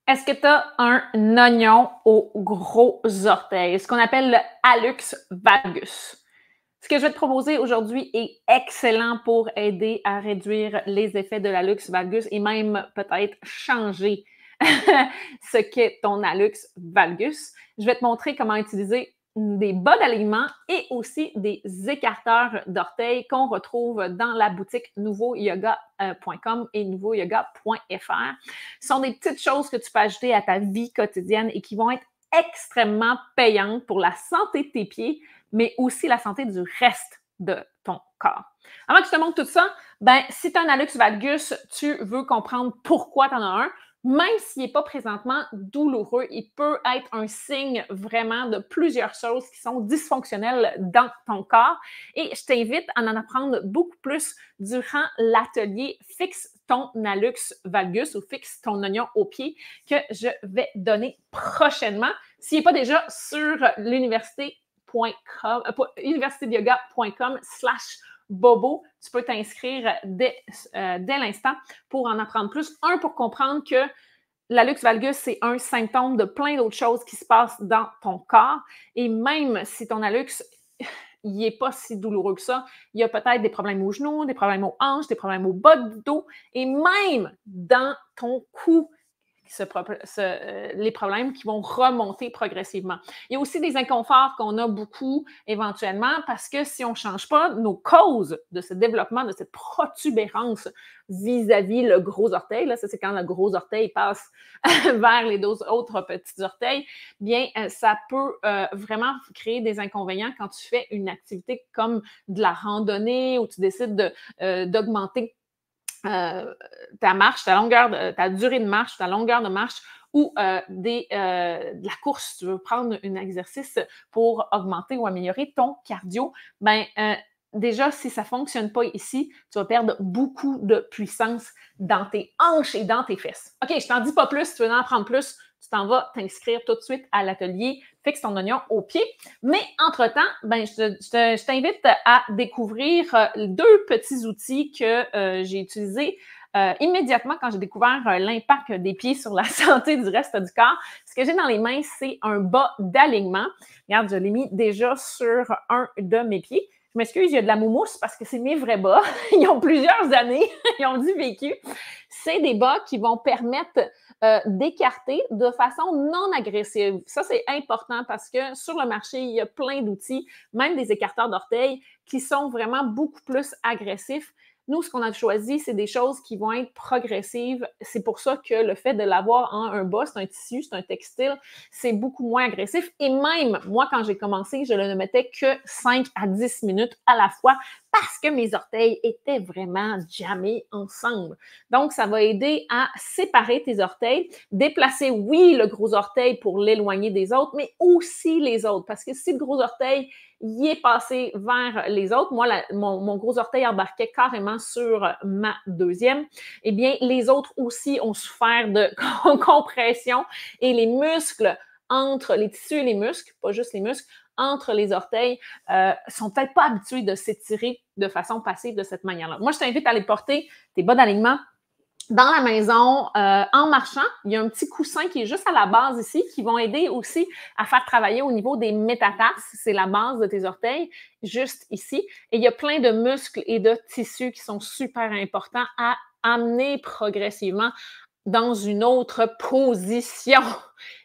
Est-ce que tu as un oignon au gros orteil, ce qu'on appelle le hallux valgus? Ce que je vais te proposer aujourd'hui est excellent pour aider à réduire les effets de l'hallux valgus et même peut-être changer ce qu'est ton hallux valgus. Je vais te montrer comment utiliser des bas d'alignement et aussi des écarteurs d'orteils qu'on retrouve dans la boutique nouveauyoga.com et nouveauyoga.fr. Ce sont des petites choses que tu peux ajouter à ta vie quotidienne et qui vont être extrêmement payantes pour la santé de tes pieds, mais aussi la santé du reste de ton corps. Avant que je te montre tout ça, ben, si tu as un hallux valgus, tu veux comprendre pourquoi tu en as un, même s'il n'est pas présentement douloureux, il peut être un signe vraiment de plusieurs choses qui sont dysfonctionnelles dans ton corps. Et je t'invite à en apprendre beaucoup plus durant l'atelier Fixe ton hallux valgus ou Fixe ton oignon au pied que je vais donner prochainement. S'il n'est pas déjà sur universitédeyoga.com/bobo, tu peux t'inscrire dès l'instant pour en apprendre plus. Un, pour comprendre que l'hallux valgus, c'est un symptôme de plein d'autres choses qui se passent dans ton corps. Et même si ton hallux, il n'est pas si douloureux que ça, il y a peut-être des problèmes aux genoux, des problèmes aux hanches, des problèmes au bas du dos et même dans ton cou. Les problèmes qui vont remonter progressivement. Il y a aussi des inconforts qu'on a beaucoup éventuellement parce que si on ne change pas nos causes de ce développement, de cette protubérance vis-à-vis le gros orteil, là, ça c'est quand le gros orteil passe vers les deux autres petits orteils, bien ça peut vraiment créer des inconvénients quand tu fais une activité comme de la randonnée ou tu décides d'augmenter ta marche, ta durée de marche, ta longueur de marche ou de la course, si tu veux prendre un exercice pour augmenter ou améliorer ton cardio, ben, déjà, si ça ne fonctionne pas ici, tu vas perdre beaucoup de puissance dans tes hanches et dans tes fesses. OK, je t'en dis pas plus, si tu veux en apprendre plus, tu t'en vas t'inscrire tout de suite à l'atelier Fixe ton oignon au pied. Mais entre-temps, ben, je t'invite à découvrir deux petits outils que j'ai utilisés immédiatement quand j'ai découvert l'impact des pieds sur la santé du reste du corps. Ce que j'ai dans les mains, c'est un bas d'alignement. Regarde, je l'ai mis déjà sur un de mes pieds. Je m'excuse, il y a de la moumouse parce que c'est mes vrais bas. Ils ont plusieurs années, ils ont du vécu. C'est des bas qui vont permettre d'écarter de façon non agressive. Ça, c'est important parce que sur le marché, il y a plein d'outils, même des écarteurs d'orteils, qui sont vraiment beaucoup plus agressifs. Nous, ce qu'on a choisi, c'est des choses qui vont être progressives. C'est pour ça que le fait de l'avoir en un bas, c'est un tissu, c'est un textile, c'est beaucoup moins agressif. Et même, moi, quand j'ai commencé, je ne mettais que 5 à 10 minutes à la fois parce que mes orteils étaient vraiment jammés ensemble. Donc, ça va aider à séparer tes orteils, déplacer, oui, le gros orteil pour l'éloigner des autres, mais aussi les autres. Parce que si le gros orteil y est passé vers les autres, moi, mon gros orteil embarquait carrément sur ma deuxième, eh bien, les autres aussi ont souffert de compression et les muscles entre les tissus et les muscles, pas juste les muscles, entre les orteils, sont peut-être pas habitués de s'étirer de façon passive de cette manière-là. Moi, je t'invite à aller porter tes bas d'alignement dans la maison, en marchant. Il y a un petit coussin qui est juste à la base ici, qui vont aider aussi à faire travailler au niveau des métatarses. C'est la base de tes orteils, juste ici. Et il y a plein de muscles et de tissus qui sont super importants à amener progressivement dans une autre position.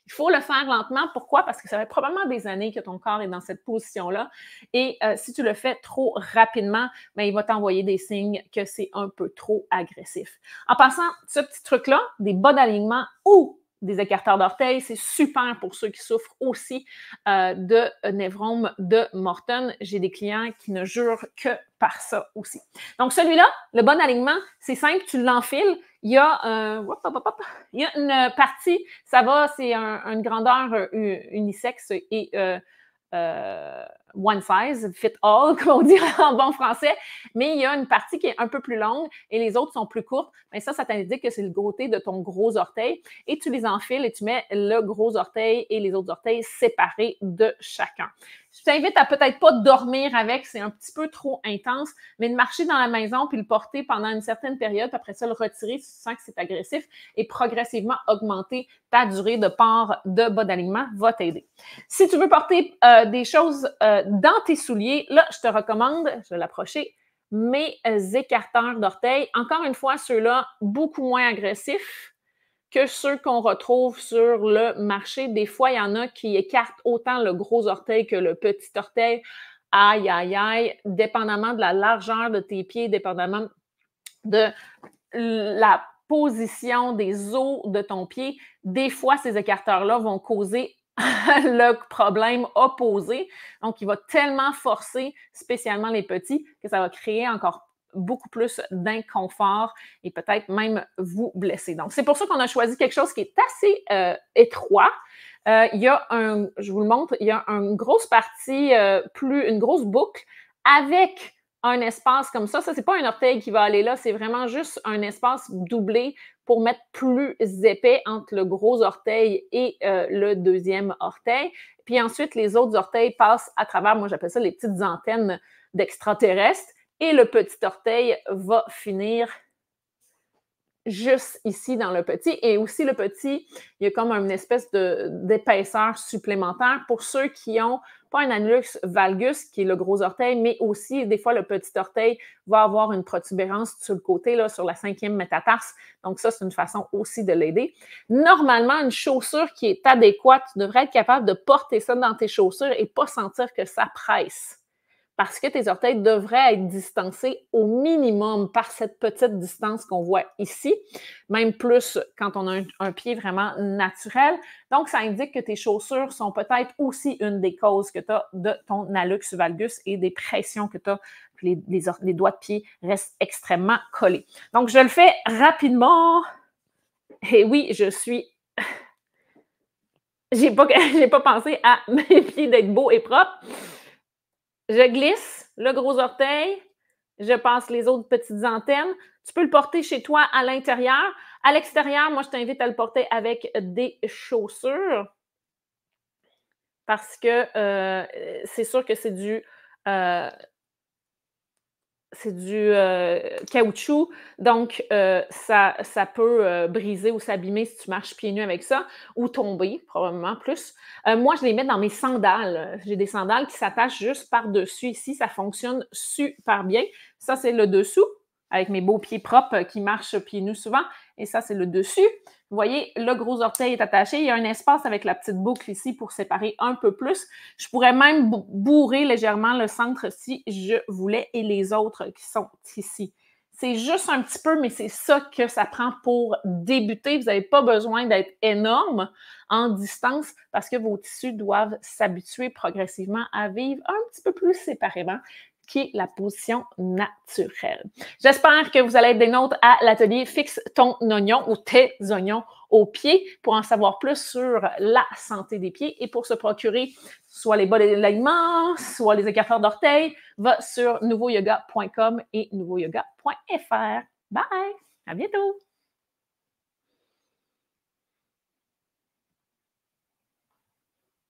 Il faut le faire lentement. Pourquoi? Parce que ça fait probablement des années que ton corps est dans cette position-là. Et si tu le fais trop rapidement, ben, il va t'envoyer des signes que c'est un peu trop agressif. En passant, ce petit truc-là, des bas d'alignement ou des écarteurs d'orteils, c'est super pour ceux qui souffrent aussi de névrome de Morton. J'ai des clients qui ne jurent que par ça aussi. Donc, celui-là, le bon alignement, c'est simple, tu l'enfiles. Il y a une partie, ça va, c'est une grandeur unisexe et one size, fit all, comme on dit en bon français, mais il y a une partie qui est un peu plus longue et les autres sont plus courtes. Mais ça t'indique que c'est le côté de ton gros orteil et tu les enfiles et tu mets le gros orteil et les autres orteils séparés de chacun. Je t'invite à peut-être pas dormir avec, c'est un petit peu trop intense, mais de marcher dans la maison puis le porter pendant une certaine période, puis après ça, le retirer si tu sens que c'est agressif et progressivement augmenter ta durée de port de bas d'alignement va t'aider. Si tu veux porter des choses dans tes souliers, là, je te recommande, je vais l'approcher, mes écarteurs d'orteils. Encore une fois, ceux-là, beaucoup moins agressifs que ceux qu'on retrouve sur le marché. Des fois, il y en a qui écartent autant le gros orteil que le petit orteil. Aïe, aïe, aïe, dépendamment de la largeur de tes pieds, dépendamment de la position des os de ton pied, des fois, ces écarteurs-là vont causer le problème opposé. Donc, il va tellement forcer, spécialement les petits, que ça va créer encore beaucoup plus d'inconfort et peut-être même vous blesser. Donc, c'est pour ça qu'on a choisi quelque chose qui est assez étroit. Il y a je vous le montre, il y a une grosse partie, une grosse boucle avec un espace comme ça. Ça, c'est pas un orteil qui va aller là, c'est vraiment juste un espace doublé pour mettre plus épais entre le gros orteil et le deuxième orteil. Puis ensuite, les autres orteils passent à travers, moi j'appelle ça les petites antennes d'extraterrestres. Et le petit orteil va finir juste ici dans le petit. Et aussi le petit, il y a comme une espèce d'épaisseur supplémentaire pour ceux qui n'ont pas un annulus valgus, qui est le gros orteil, mais aussi, des fois, le petit orteil va avoir une protubérance sur le côté, là, sur la 5e métatarse. Donc ça, c'est une façon aussi de l'aider. Normalement, une chaussure qui est adéquate, tu devrais être capable de porter ça dans tes chaussures et pas sentir que ça presse. Parce que tes orteils devraient être distancés au minimum par cette petite distance qu'on voit ici, même plus quand on a un pied vraiment naturel. Donc, ça indique que tes chaussures sont peut-être aussi une des causes que tu as de ton hallux valgus et des pressions que tu as. Les doigts de pied restent extrêmement collés. Donc, je le fais rapidement. Et oui, j'ai pas pensé à mes pieds d'être beaux et propres. Je glisse le gros orteil, je passe les autres petites antennes. Tu peux le porter chez toi à l'intérieur. À l'extérieur, moi, je t'invite à le porter avec des chaussures parce que c'est sûr que c'est du caoutchouc, donc ça peut briser ou s'abîmer si tu marches pieds nus avec ça, ou tomber, probablement plus. Moi, je les mets dans mes sandales. J'ai des sandales qui s'attachent juste par-dessus ici. Ça fonctionne super bien. Ça, c'est le dessous, avec mes beaux pieds propres qui marchent pieds nus souvent. Et ça, c'est le dessus. Vous voyez, le gros orteil est attaché. Il y a un espace avec la petite boucle ici pour séparer un peu plus. Je pourrais même bourrer légèrement le centre si je voulais et les autres qui sont ici. C'est juste un petit peu, mais c'est ça que ça prend pour débuter. Vous n'avez pas besoin d'être énorme en distance parce que vos tissus doivent s'habituer progressivement à vivre un petit peu plus séparément, qui est la position naturelle. J'espère que vous allez être des nôtres à l'atelier Fixe ton oignon ou tes oignons aux pieds pour en savoir plus sur la santé des pieds et pour se procurer soit les bas d'alignement, soit les écarteurs d'orteils, va sur nouveauyoga.com et nouveauyoga.fr. Bye! À bientôt!